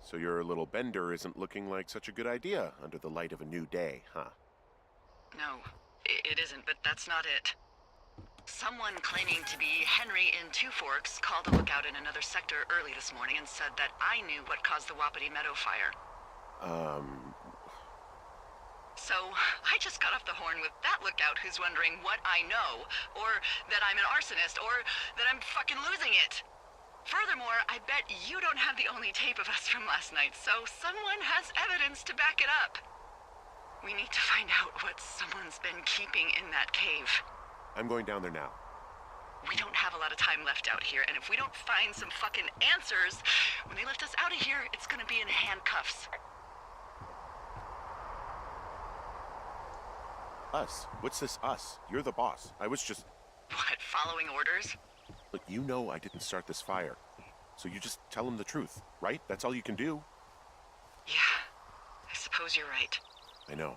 So your little bender isn't looking like such a good idea under the light of a new day, huh? No, it isn't, but that's not it. Someone claiming to be Henry in Two Forks called a lookout in another sector early this morning and said that I knew what caused the Wapiti Meadow fire. So, I just got off the horn with that lookout who's wondering what I know, or that I'm an arsonist, or that I'm fucking losing it. Furthermore, I bet you don't have the only tape of us from last night, so someone has evidence to back it up. We need to find out what someone's been keeping in that cave. I'm going down there now. We don't have a lot of time left out here, and if we don't find some fucking answers, when they lift us out of here, it's gonna be in handcuffs. Us? What's this us? You're the boss. I was just... What, following orders? Look, you know I didn't start this fire. So you just tell him the truth, right? That's all you can do. Yeah, I suppose you're right. I know.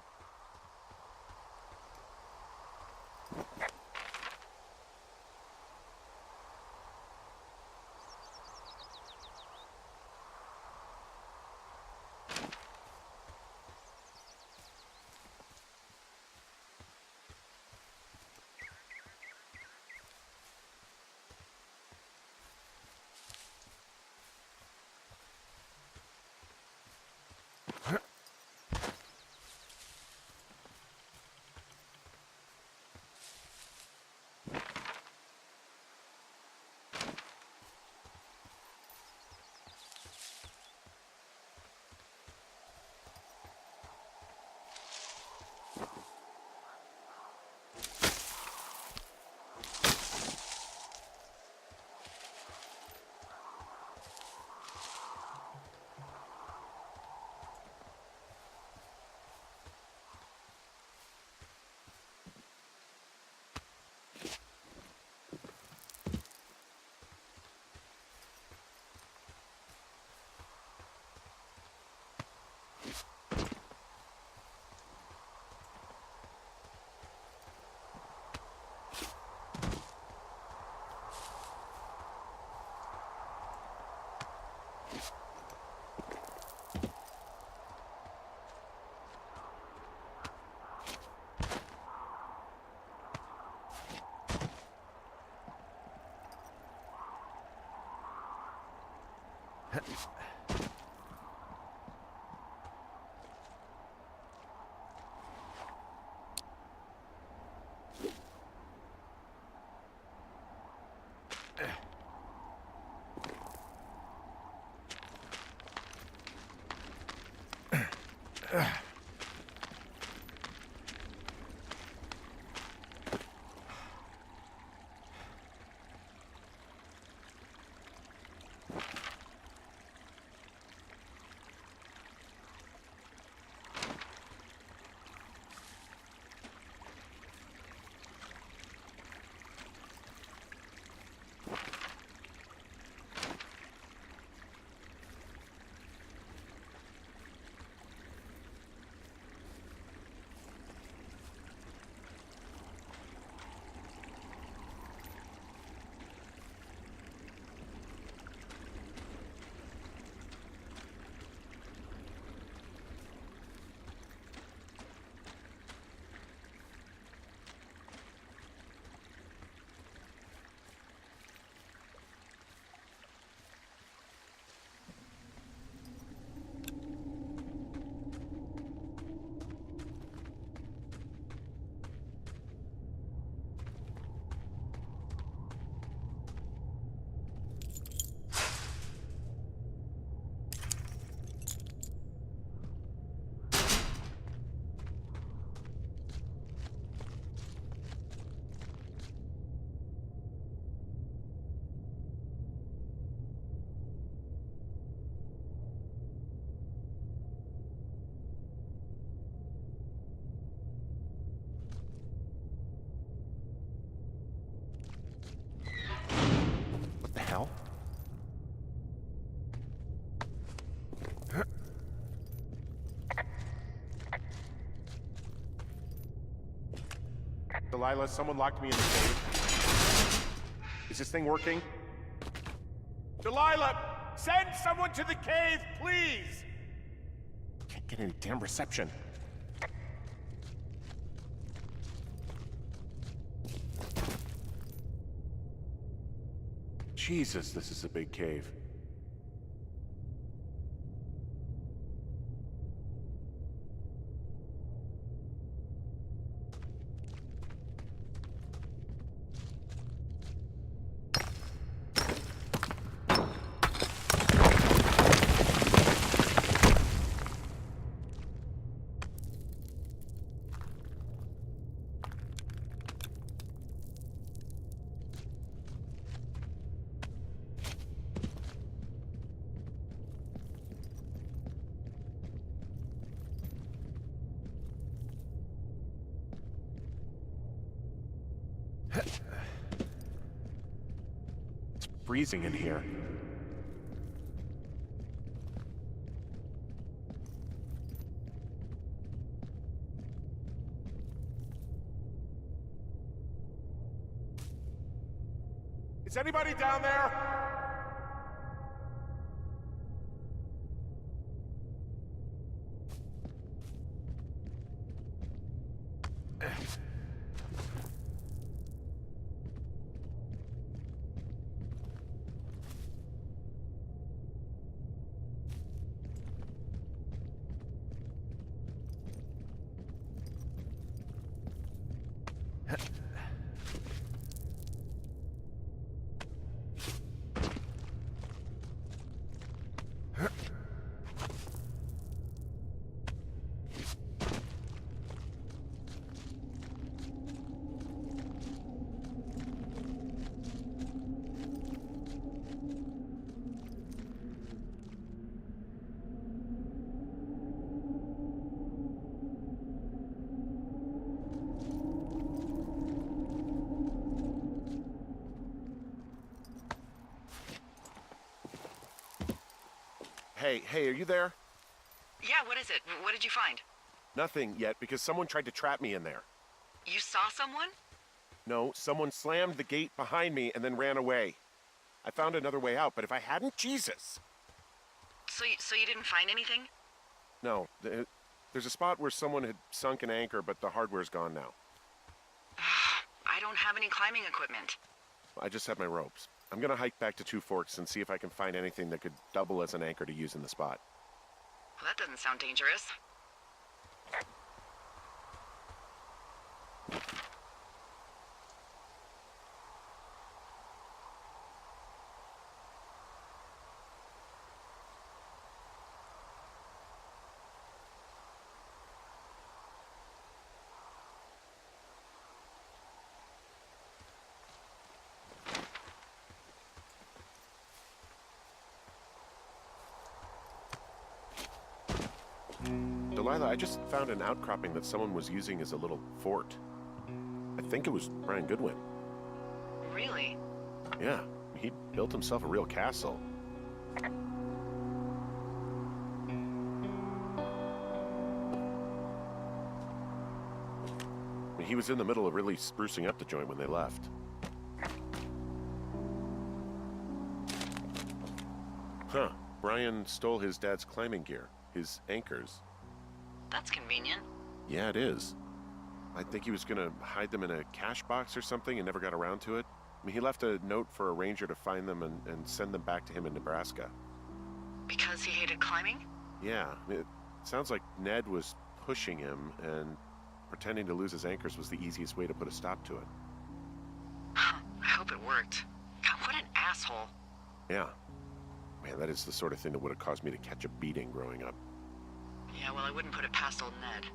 hell? Delilah, someone locked me in the cave. Is this thing working? Delilah! Send someone to the cave, please! Can't get any damn reception. Jesus, this is a big cave. It's freezing in here. Is anybody down there? Hey, are you there? Yeah, what is it? What did you find? Nothing yet, because someone tried to trap me in there. You saw someone? No, someone slammed the gate behind me and then ran away. I found another way out, but if I hadn't, Jesus! So you didn't find anything? No, there's a spot where someone had sunk an anchor, but the hardware's gone now. I don't have any climbing equipment. I just have my ropes. I'm gonna hike back to Two Forks and see if I can find anything that could double as an anchor to use in the spot. Well, that doesn't sound dangerous. Delilah, I just found an outcropping that someone was using as a little fort. I think it was Brian Goodwin. Really? Yeah, he built himself a real castle. He was in the middle of really sprucing up the joint when they left. Huh. Brian stole his dad's climbing gear, his anchors. That's convenient. Yeah, it is. I think he was gonna hide them in a cash box or something and never got around to it. I mean, he left a note for a ranger to find them and send them back to him in Nebraska. Because he hated climbing? Yeah, it sounds like Ned was pushing him, and pretending to lose his anchors was the easiest way to put a stop to it. I hope it worked. God, what an asshole. Yeah. Man, that is the sort of thing that would have caused me to catch a beating growing up. Yeah, well, I wouldn't put it past old Ned.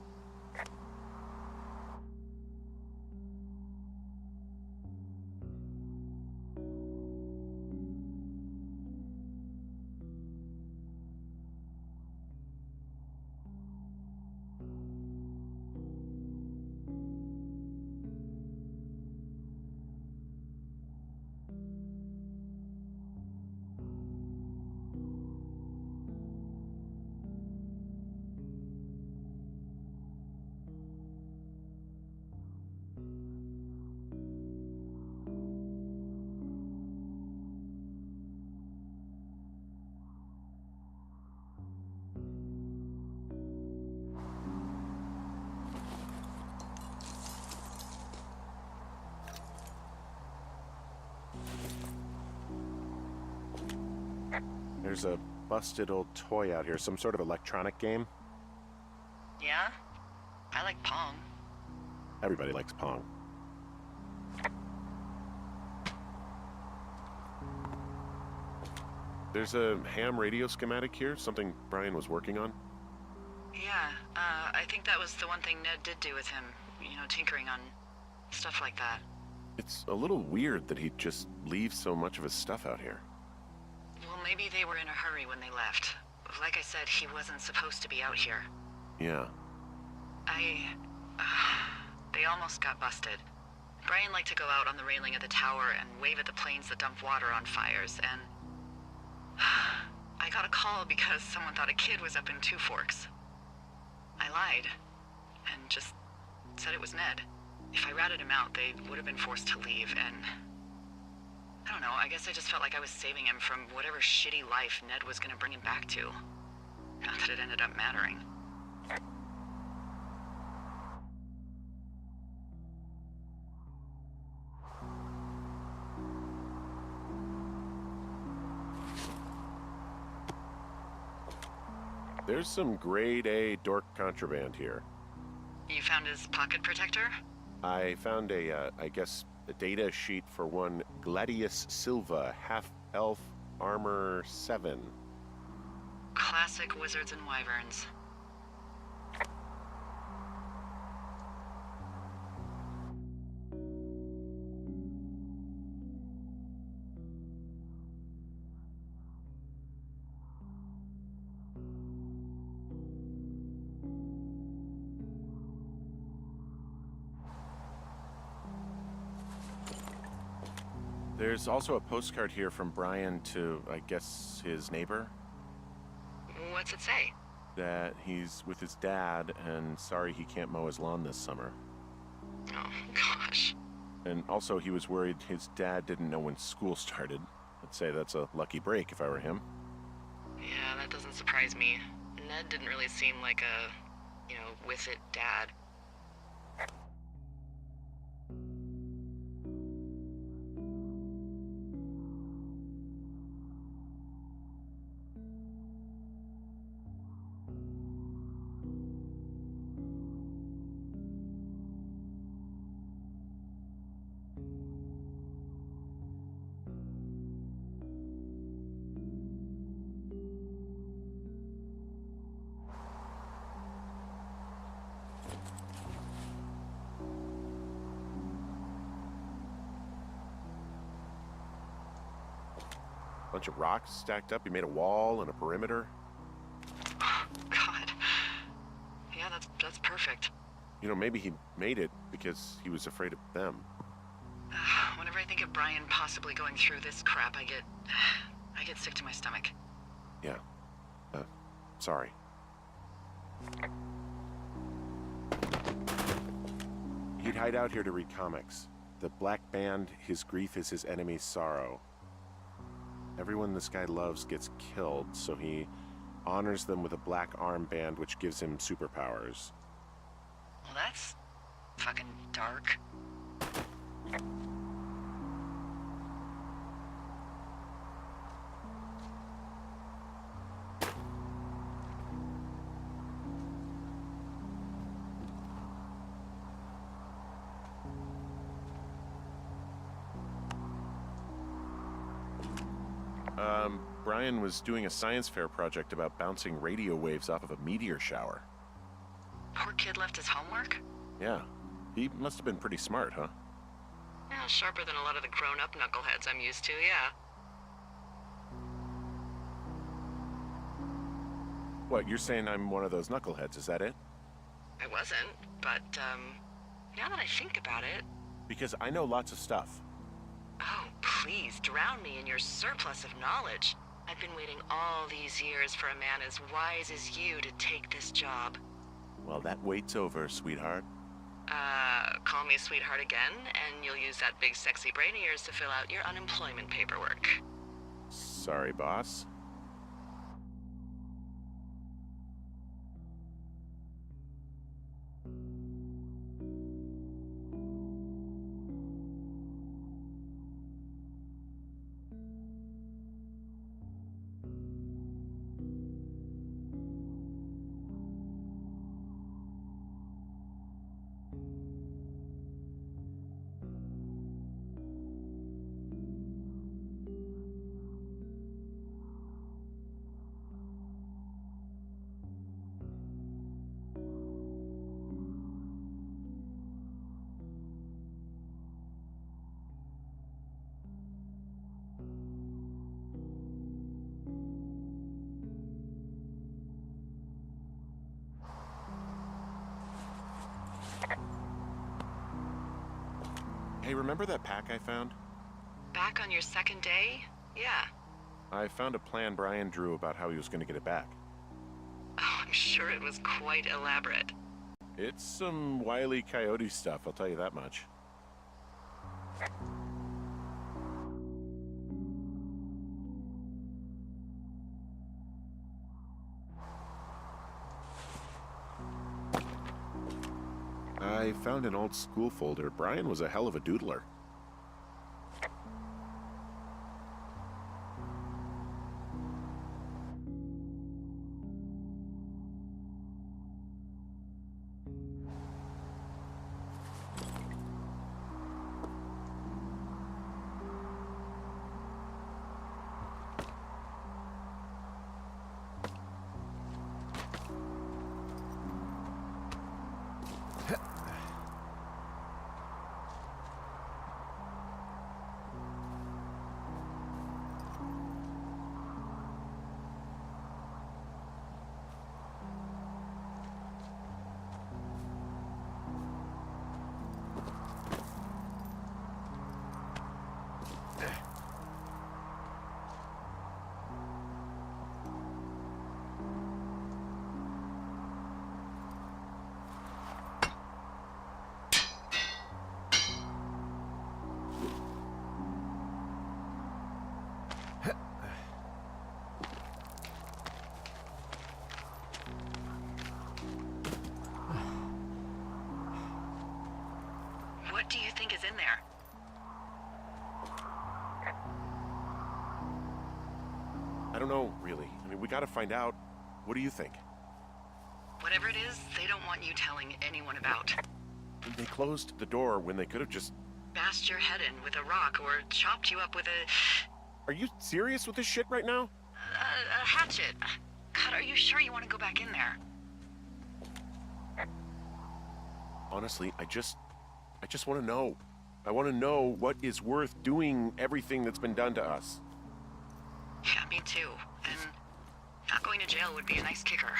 There's a busted old toy out here, some sort of electronic game. Yeah? I like Pong. Everybody likes Pong. There's a ham radio schematic here, something Brian was working on. Yeah, I think that was the one thing Ned did do with him. You know, tinkering on stuff like that. It's a little weird that he'd just leave so much of his stuff out here. Well, maybe they were in a hurry when they left. Like I said, he wasn't supposed to be out here. Yeah. They almost got busted. Brian liked to go out on the railing of the tower and wave at the planes that dump water on fires, and I got a call because someone thought a kid was up in Two Forks. I lied, and just said it was Ned. If I ratted him out, they would have been forced to leave, and I don't know, I guess I just felt like I was saving him from whatever shitty life Ned was gonna bring him back to. Not that it ended up mattering. There's some grade A dork contraband here. You found his pocket protector? I found I guess, a data sheet for one Gladius Silva, half-elf, armor 7. Classic wizards and wyverns. There's also a postcard here from Brian to, I guess, his neighbor. What's it say? That he's with his dad and sorry he can't mow his lawn this summer. Oh, gosh. And also he was worried his dad didn't know when school started. I'd say that's a lucky break if I were him. Yeah, that doesn't surprise me. Ned didn't really seem like a, with it dad. Bunch of rocks stacked up. He made a wall and a perimeter. Oh, God. Yeah, that's perfect. You know, maybe he made it because he was afraid of them. Whenever I think of Brian possibly going through this crap, I get sick to my stomach. Yeah. Sorry. He'd hide out here to read comics. The Black Band, his grief is his enemy's sorrow. Everyone this guy loves gets killed, so he honors them with a black armband which gives him superpowers. Well, that's fucking dark. Brian was doing a science fair project about bouncing radio waves off of a meteor shower. Poor kid left his homework? Yeah. He must have been pretty smart, huh? Yeah, sharper than a lot of the grown-up knuckleheads I'm used to, yeah. What, you're saying I'm one of those knuckleheads, is that it? I wasn't, but, now that I think about it... Because I know lots of stuff. Oh, please, drown me in your surplus of knowledge. I've been waiting all these years for a man as wise as you to take this job. Well, that wait's over, sweetheart. Call me sweetheart again, and you'll use that big sexy brain of yours to fill out your unemployment paperwork. Sorry, boss. remember that pack I found? Back on your second day? Yeah. I found a plan Brian drew about how he was going to get it back. Oh, I'm sure it was quite elaborate. It's some Wile E. Coyote stuff, I'll tell you that much. I found an old school folder. Brian was a hell of a doodler. What do you think is in there? I don't know, really. I mean, we gotta find out. What do you think? Whatever it is, they don't want you telling anyone about. They closed the door when they could have just... Bashed your head in with a rock or chopped you up with a... Are you serious with this shit right now? a hatchet. God, are you sure you want to go back in there? Honestly, I just want to know. I want to know what is worth doing everything that's been done to us. Yeah, me too. And not going to jail would be a nice kicker.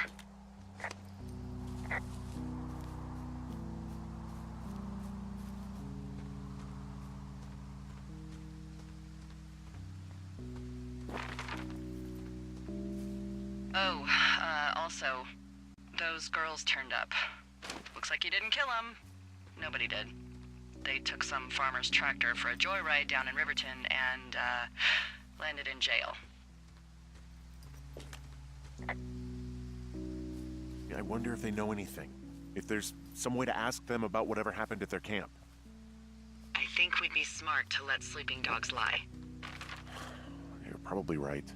Oh, also, those girls turned up. Looks like you didn't kill them. Nobody did. They took some farmer's tractor for a joyride down in Riverton and, landed in jail. I wonder if they know anything. If there's some way to ask them about whatever happened at their camp. I think we'd be smart to let sleeping dogs lie. You're probably right.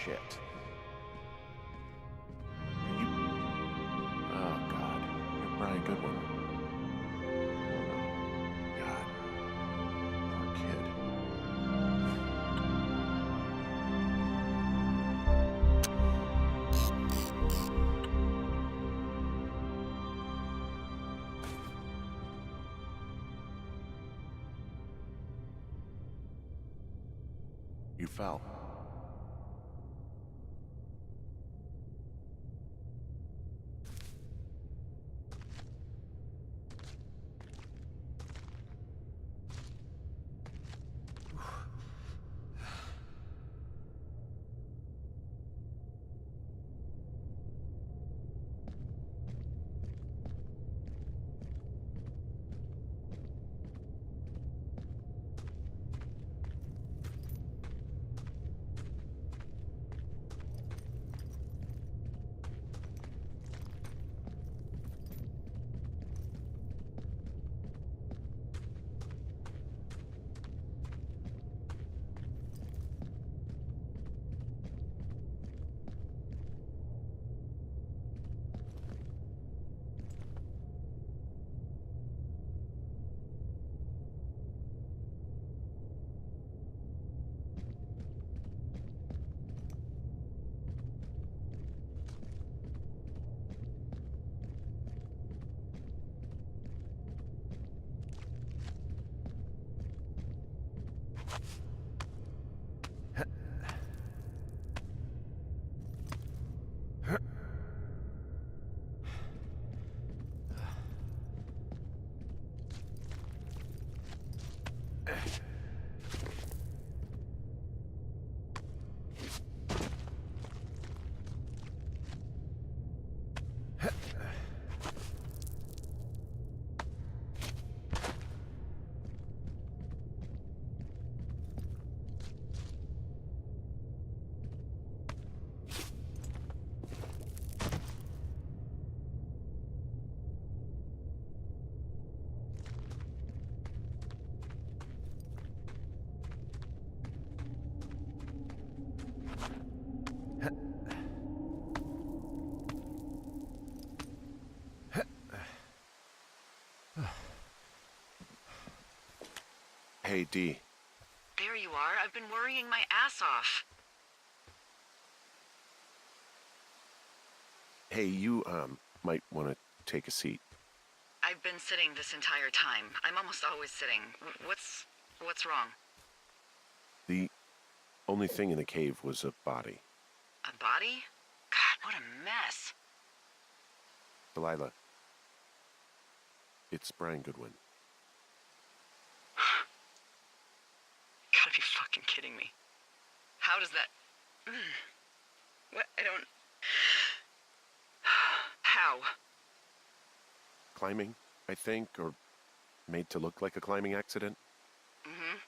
shit. Are you... Oh, God. You're Brian Goodwin. Oh, no. God. Poor kid. You fell. Hey, Dee. There you are. I've been worrying my ass off. Hey, you, might want to take a seat. I've been sitting this entire time. I'm almost always sitting. What's wrong? The only thing in the cave was a body. A body? God, what a mess. Delilah. It's Brian Goodwin. Gotta be fucking kidding me. How does that... What? I don't... How? Climbing, I think, or made to look like a climbing accident. Mm-hmm.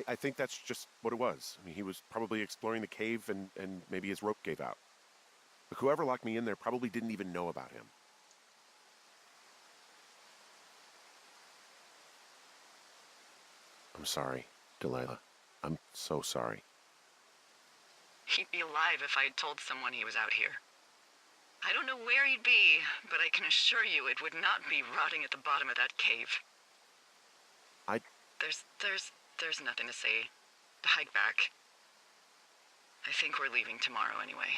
I think that's just what it was. I mean, he was probably exploring the cave and maybe his rope gave out. But whoever locked me in there probably didn't even know about him. I'm sorry, Delilah. I'm so sorry. He'd be alive if I had told someone he was out here. I don't know where he'd be, but I can assure you it would not be rotting at the bottom of that cave. There's nothing to say. Hike back. I think we're leaving tomorrow anyway.